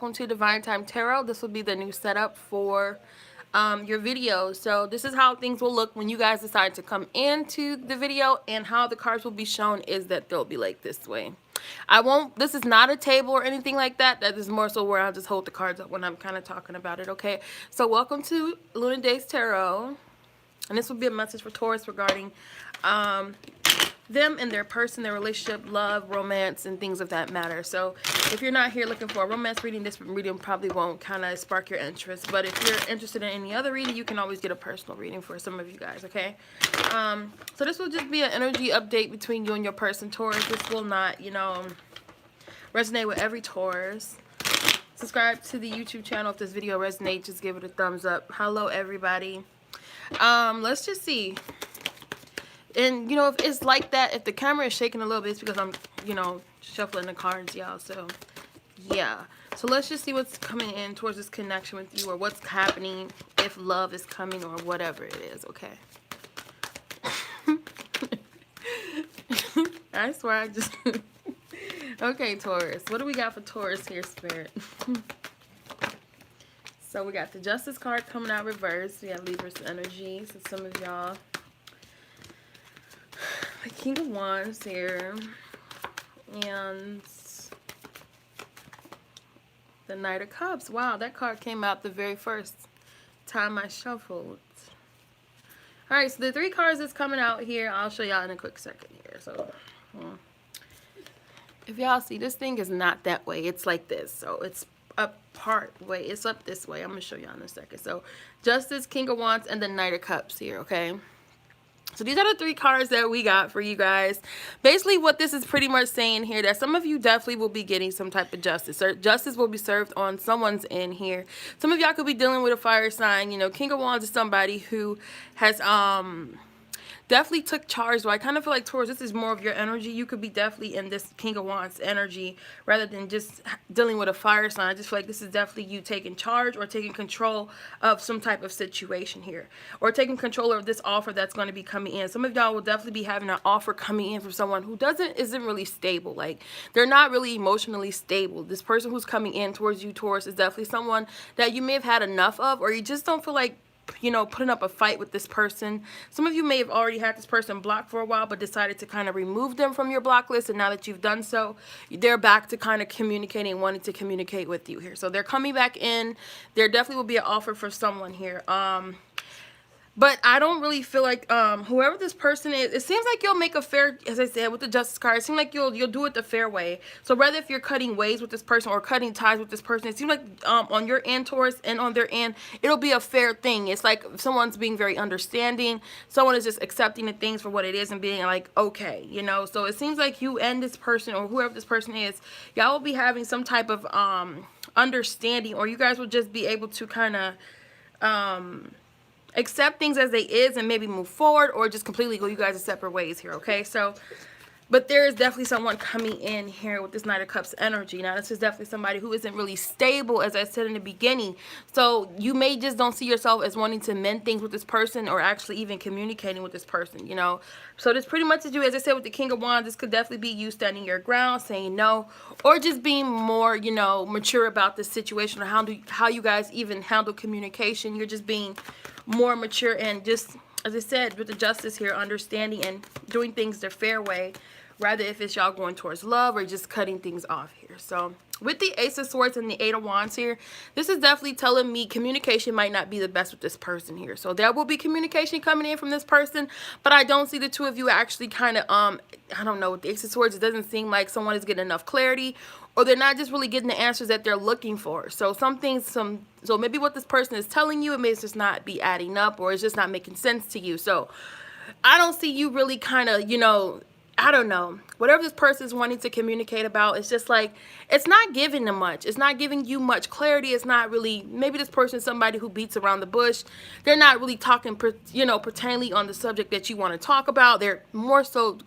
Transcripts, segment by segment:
welcome to Divine Time Tarot. This will be the new setup for your video. So this is how things will look when you guys decide to come into the video, and how the cards will be shown is that they'll be like this way. This is not a table or anything like that. That is more so where I'll just hold the cards up when I'm kind of talking about it, okay? So welcome to Luna Days Tarot. And this will be a message for Taurus regarding them and their person, their relationship, love, romance, and things of that matter. So if you're not here looking for a romance reading, this reading probably won't kind of spark your interest. But if you're interested in any other reading, you can always get a personal reading for some of you guys, okay? So this will just be an energy update between you and your person, Taurus. This will not, resonate with every Taurus. Subscribe to the YouTube channel if this video resonates. Just give it a thumbs up. Hello, everybody. Let's just see. And, if it's like that, if the camera is shaking a little bit, it's because I'm, shuffling the cards, y'all. So, yeah. So, let's just see what's coming in towards this connection with you, or what's happening, if love is coming, or whatever it is, okay? I swear I just... Okay, Taurus. What do we got for Taurus here, Spirit? So, we got the Justice card coming out reversed. We have Libra's energy. So, some of y'all... The King of Wands here, and the Knight of Cups. Wow, that card came out the very first time I shuffled. Alright, so the three cards that's coming out here, I'll show y'all in a quick second here. So, if y'all see, this thing is not that way. It's like this. So, it's up part way. It's up this way. I'm going to show y'all in a second. So, Justice, King of Wands, and the Knight of Cups here, okay? So these are the three cards that we got for you guys. Basically, what this is pretty much saying here, that some of you definitely will be getting some type of justice. Or justice will be served on someone's end here. Some of y'all could be dealing with a fire sign. King of Wands is somebody who has definitely took charge. So I kind of feel like, Taurus, this is more of your energy. You could be definitely in this King of Wands energy rather than just dealing with a fire sign. I just feel like this is definitely you taking charge or taking control of some type of situation here, or taking control of this offer that's going to be coming in. Some of y'all will definitely be having an offer coming in from someone who isn't really stable. Like, they're not really emotionally stable. This person who's coming in towards you, Taurus, is definitely someone that you may have had enough of, or you just don't feel like putting up a fight with this person. Some of you may have already had this person blocked for a while, but decided to kind of remove them from your block list. And now that you've done so, they're back to kind of communicating, wanting to communicate with you here. So they're coming back in. There definitely will be an offer for someone here. But I don't really feel like whoever this person is, it seems like you'll make a fair, as I said, with the Justice card, it seems like you'll do it the fair way. So whether if you're cutting ways with this person or cutting ties with this person, it seems like on your end, Taurus, and on their end, it'll be a fair thing. It's like someone's being very understanding. Someone is just accepting the things for what it is and being like, okay, So it seems like you and this person, or whoever this person is, y'all will be having some type of understanding, or you guys will just be able to kind of... accept things as they is and maybe move forward, or just completely go you guys' separate ways here, okay? So, but there is definitely someone coming in here with this Knight of Cups energy. Now, this is definitely somebody who isn't really stable, as I said in the beginning. So, you may just don't see yourself as wanting to mend things with this person, or actually even communicating with this person, So, this pretty much is you, as I said, with the King of Wands. This could definitely be you standing your ground, saying no, or just being more, mature about this situation, or how you guys even handle communication. You're just being more mature, and just, as I said, with the Justice here, understanding and doing things the fair way, rather if it's y'all going towards love or just cutting things off here. So with the Ace of Swords and the Eight of Wands here, this is definitely telling me communication might not be the best with this person here. So there will be communication coming in from this person, but I don't see the two of you actually kind of, I don't know, with the Ace of Swords, it doesn't seem like someone is getting enough clarity, or they're not just really getting the answers that they're looking for. So so maybe what this person is telling you, it may just not be adding up, or it's just not making sense to you. So I don't see you really kind of, I don't know, whatever this person is wanting to communicate about, it's just like, it's not giving them much. It's not giving you much clarity. It's not really, maybe this person is somebody who beats around the bush. They're not really talking, pertaining on the subject that you want to talk about. They're more so,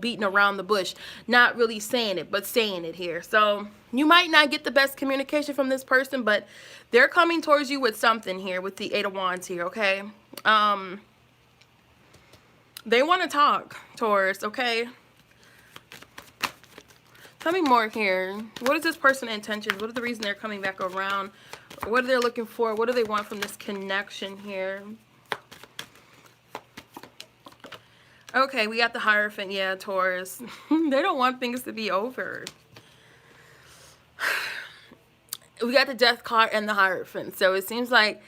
beating around the bush, not really saying it, but saying it here. So you might not get the best communication from this person, but they're coming towards you with something here with the Eight of Wands here, okay? They want to talk, Taurus, okay? Tell me more here. What is this person's intentions? What is the reason they're coming back around? What are they looking for? What do they want from this connection here? Okay, we got the Hierophant. Yeah, Taurus. They don't want things to be over. We got the Death card and the Hierophant. So it seems like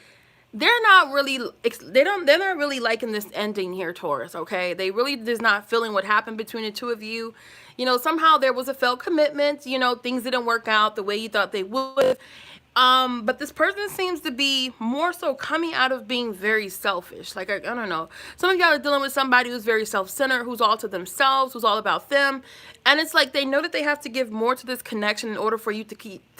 they're not really they're not really liking this ending here, Taurus. Okay, they really is not feeling what happened between the two of you. You know, somehow there was a failed commitment. You know, things didn't work out the way you thought they would. But this person seems to be more so coming out of being very selfish. Like, I don't know. Some of y'all are dealing with somebody who's very self-centered, who's all to themselves, who's all about them. And it's like they know that they have to give more to this connection in order for you to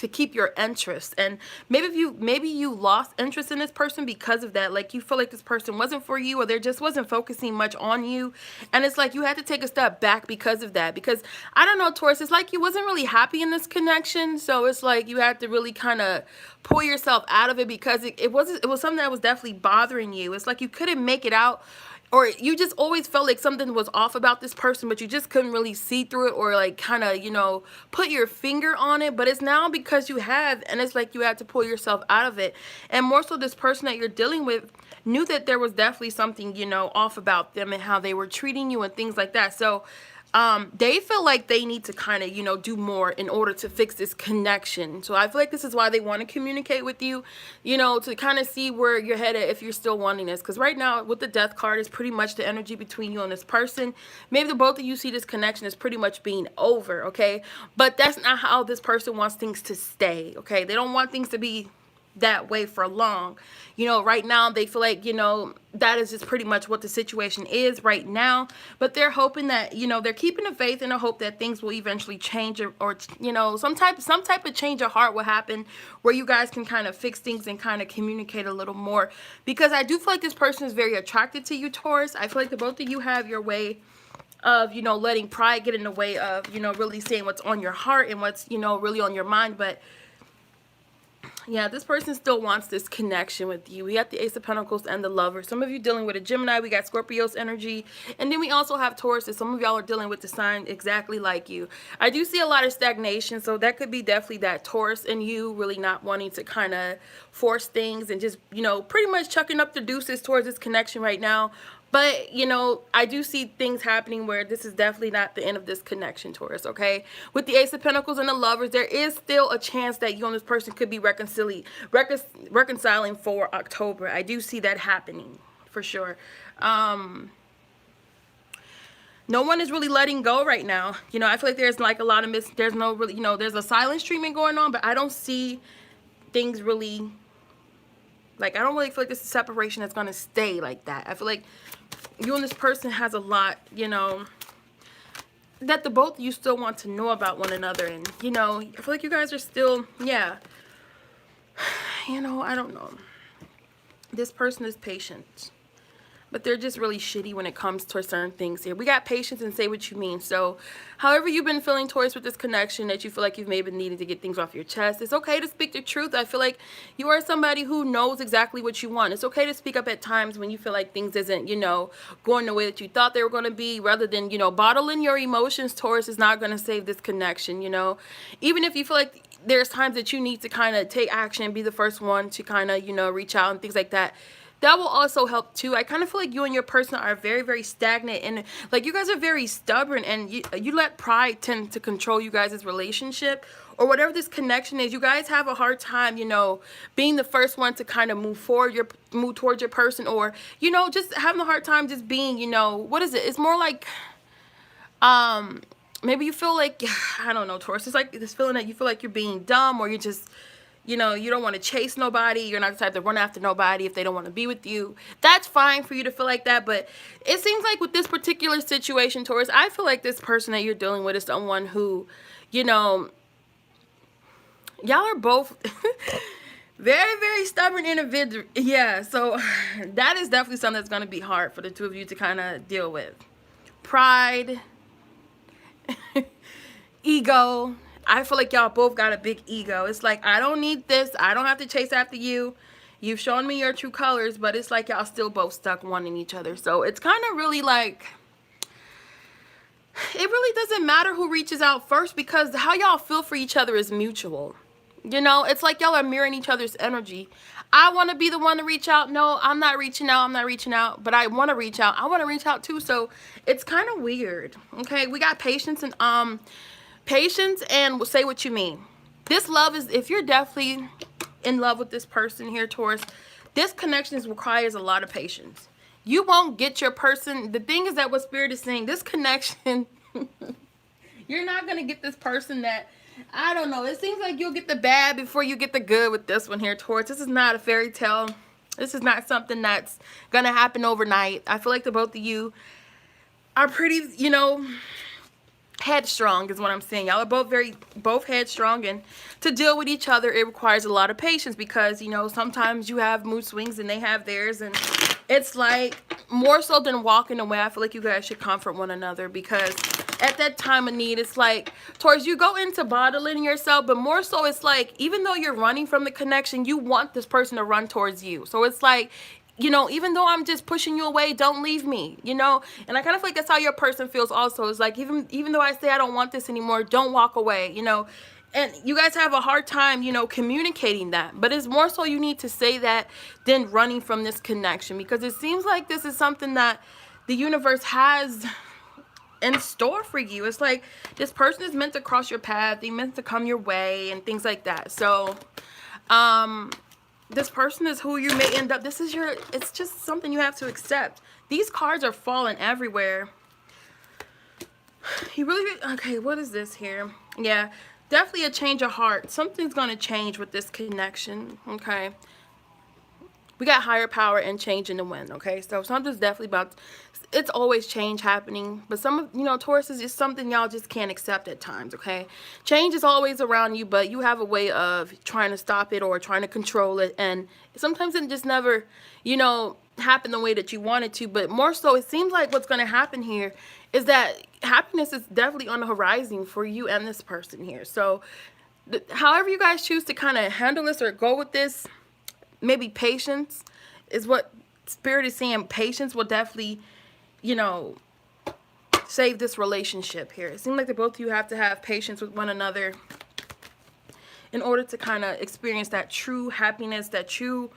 keep your interest. And maybe you lost interest in this person because of that. Like, you feel like this person wasn't for you, or they just wasn't focusing much on you. And it's like you had to take a step back because of that. Because, I don't know, Taurus, it's like you wasn't really happy in this connection. So it's like you had to really kind of pull yourself out of it, because it was something that was definitely bothering you. It's like you couldn't make it out, or you just always felt like something was off about this person, but you just couldn't really see through it, or like kind of, you know, put your finger on it. But it's now because you have, and it's like you had to pull yourself out of it. And more so, this person that you're dealing with knew that there was definitely something, you know, off about them and how they were treating you and things like that. So they feel like they need to kind of, you know, do more in order to fix this connection. So I feel like this is why they want to communicate with you, you know, to kind of see where you're headed if you're still wanting this. Because right now with the Death card is pretty much the energy between you and this person. Maybe the both of you see this connection as pretty much being over, okay? But that's not how this person wants things to stay, okay? They don't want things to be that way for long. You know, right now they feel like, you know, that is just pretty much what the situation is right now. But they're hoping that, you know, they're keeping the faith and the hope that things will eventually change, or you know, some type of change of heart will happen where you guys can kind of fix things and kind of communicate a little more. Because I do feel like this person is very attracted to you, Taurus. I feel like the both of you have your way of, you know, letting pride get in the way of, you know, really saying what's on your heart and what's, you know, really on your mind. But yeah, this person still wants this connection with you. We got the Ace of Pentacles and the Lover. Some of you dealing with a Gemini. We got Scorpio's energy. And then we also have Taurus. Some of y'all are dealing with the sign exactly like you. I do see a lot of stagnation. So that could be definitely that Taurus in you really not wanting to kind of force things and just, you know, pretty much chucking up the deuces towards this connection right now. But, you know, I do see things happening where this is definitely not the end of this connection, Taurus, okay? With the Ace of Pentacles and the Lovers, there is still a chance that you and this person could be reconciling for October. I do see that happening, for sure. No one is really letting go right now. You know, I feel like there's like a lot of there's no really, you know, there's a silence treatment going on, but I don't see things really, like, I don't really feel like this separation is going to stay like that. I feel like you and this person has a lot, you know, that the both of you still want to know about one another. And, you know, I feel like you guys are still, yeah, you know, I don't know. This person is patient, but they're just really shitty when it comes to certain things here. We got patience and say what you mean. So however you've been feeling, Taurus, with this connection, that you feel like you've maybe needed to get things off your chest, it's okay to speak the truth. I feel like you are somebody who knows exactly what you want. It's okay to speak up at times when you feel like things isn't, you know, going the way that you thought they were going to be, rather than, you know, bottling your emotions. Taurus is not going to save this connection, you know. Even if you feel like there's times that you need to kind of take action, be the first one to kind of, you know, reach out and things like that, that will also help too. I kind of feel like you and your person are very, very stagnant, and like you guys are very stubborn, and you let pride tend to control you guys' relationship, or whatever this connection is. You guys have a hard time, you know, being the first one to kind of move towards your person, or, you know, just having a hard time just being, you know, what is it? It's more like, maybe you feel like, I don't know, Taurus, it's like this feeling that you feel like you're being dumb, or you're just, you know, you don't want to chase nobody. You're not the type to run after nobody if they don't want to be with you. That's fine for you to feel like that. But it seems like with this particular situation, Taurus, I feel like this person that you're dealing with is someone who, you know, y'all are both very, very stubborn individuals. Yeah, so that is definitely something that's going to be hard for the two of you to kind of deal with. Pride, ego. I feel like y'all both got a big ego. It's like, I don't need this. I don't have to chase after you. You've shown me your true colors, but it's like y'all still both stuck wanting each other. So it's kind of really like, it really doesn't matter who reaches out first, because how y'all feel for each other is mutual. You know, it's like y'all are mirroring each other's energy. I want to be the one to reach out. No, I'm not reaching out. I'm not reaching out. But I want to reach out. I want to reach out too. So it's kind of weird. Okay, we got patience and say what you mean. This love is, if you're definitely in love with this person here, Taurus, this connection requires a lot of patience. You won't get your person. The thing is that what Spirit is saying, this connection, you're not going to get this person that, I don't know. It seems like you'll get the bad before you get the good with this one here, Taurus. This is not a fairy tale. This is not something that's going to happen overnight. I feel like the both of you are pretty, you know, headstrong is what I'm saying. Y'all are both headstrong, and to deal with each other, it requires a lot of patience, because, you know, sometimes you have mood swings and they have theirs, and it's like more so than walking away, I feel like you guys should comfort one another, because at that time of need, it's like, Taurus, you go into bottling yourself, but more so it's like, even though you're running from the connection, you want this person to run towards you. So it's like, you know, even though I'm just pushing you away, don't leave me, you know? And I kind of feel like that's how your person feels also. It's like, even though I say I don't want this anymore, don't walk away, you know? And you guys have a hard time, you know, communicating that. But it's more so you need to say that than running from this connection, because it seems like this is something that the universe has in store for you. It's like this person is meant to cross your path. They're meant to come your way and things like that. So, this person is who you may end up. This is it's just something you have to accept. These cards are falling everywhere. You really, okay, what is this here? Yeah, definitely a change of heart. Something's going to change with this connection, okay? We got higher power and change in the wind, okay? So something's definitely about, it's always change happening. But some of, you know, Taurus is just something y'all just can't accept at times, okay? Change is always around you, but you have a way of trying to stop it or trying to control it. And sometimes it just never, you know, happen the way that you want it to. But more so, it seems like what's going to happen here is that happiness is definitely on the horizon for you and this person here. So however you guys choose to kind of handle this or go with this, maybe patience is what Spirit is saying. Patience will definitely, you know, save this relationship here. It seems like the both of you have to have patience with one another in order to kind of experience that true happiness, that true,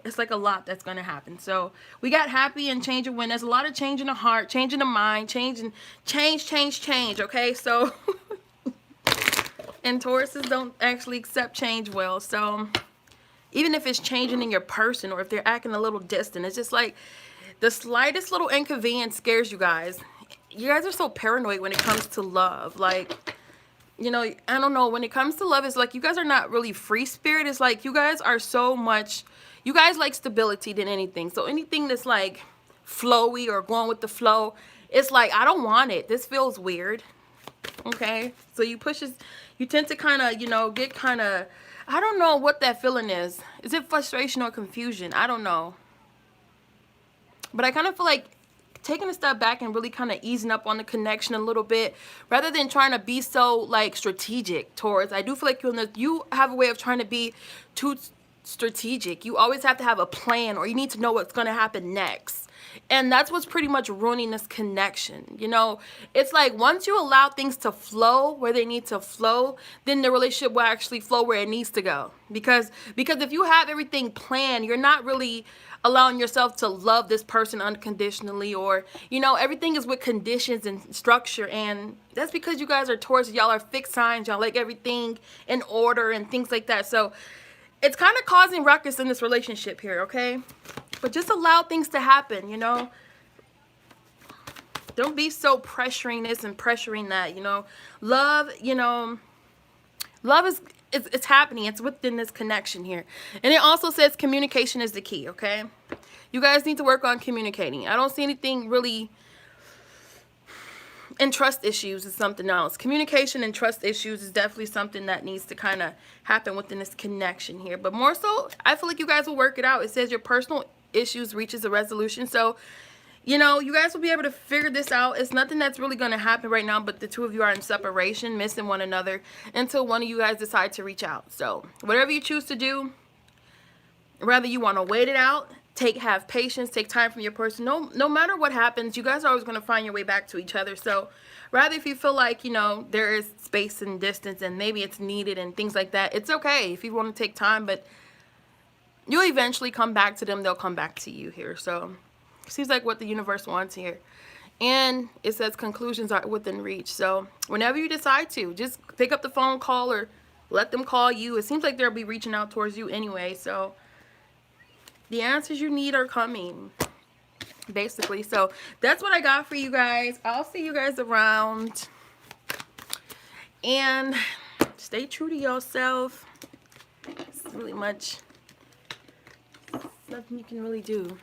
it's like a lot that's going to happen. So we got happy and change and win. There's a lot of change in the heart, change in the mind, change, okay? So, and Tauruses don't actually accept change well. So even if it's changing in your person or if they're acting a little distant, it's just like the slightest little inconvenience scares you guys. You guys are so paranoid when it comes to love. Like, you know, I don't know. When it comes to love, it's like you guys are not really free spirit. It's like you guys are so much, you guys like stability than anything. So anything that's like flowy or going with the flow, it's like, I don't want it. This feels weird. Okay? So you tend to kind of, you know, get kind of, I don't know what that feeling is. Is it frustration or confusion? I don't know. But I kind of feel like taking a step back and really kind of easing up on the connection a little bit, rather than trying to be so like strategic towards. I do feel like you have a way of trying to be too strategic. You always have to have a plan, or you need to know what's going to happen next. And that's what's pretty much ruining this connection. You know, it's like once you allow things to flow where they need to flow, then the relationship will actually flow where it needs to go. Because if you have everything planned, you're not really allowing yourself to love this person unconditionally, or, you know, everything is with conditions and structure. And that's because you guys are Taurus. Y'all are fixed signs. Y'all like everything in order and things like that. So it's kind of causing ruckus in this relationship here, okay? But just allow things to happen, you know? Don't be so pressuring this and pressuring that, you know? Love, you know, love is, it's happening. It's within this connection here. And it also says communication is the key, okay? You guys need to work on communicating. I don't see anything really. And trust issues is something else. Communication and trust issues is definitely something that needs to kind of happen within this connection here. But more so, I feel like you guys will work it out. It says your personal issues reaches a resolution. So, you know, you guys will be able to figure this out. It's nothing that's really going to happen right now, but the two of you are in separation, missing one another, until one of you guys decide to reach out. So whatever you choose to do, whether you want to wait it out have patience, take time from your person. No matter what happens, you guys are always going to find your way back to each other. So rather, if you feel like, you know, there is space and distance and maybe it's needed and things like that, it's okay if you want to take time, but you'll eventually come back to them. They'll come back to you here. So seems like what the universe wants here. And it says conclusions are within reach. So whenever you decide to, just pick up the phone call or let them call you. It seems like they'll be reaching out towards you anyway. So the answers you need are coming, basically. So that's what I got for you guys. I'll see you guys around. And stay true to yourself. It's really much nothing you can really do.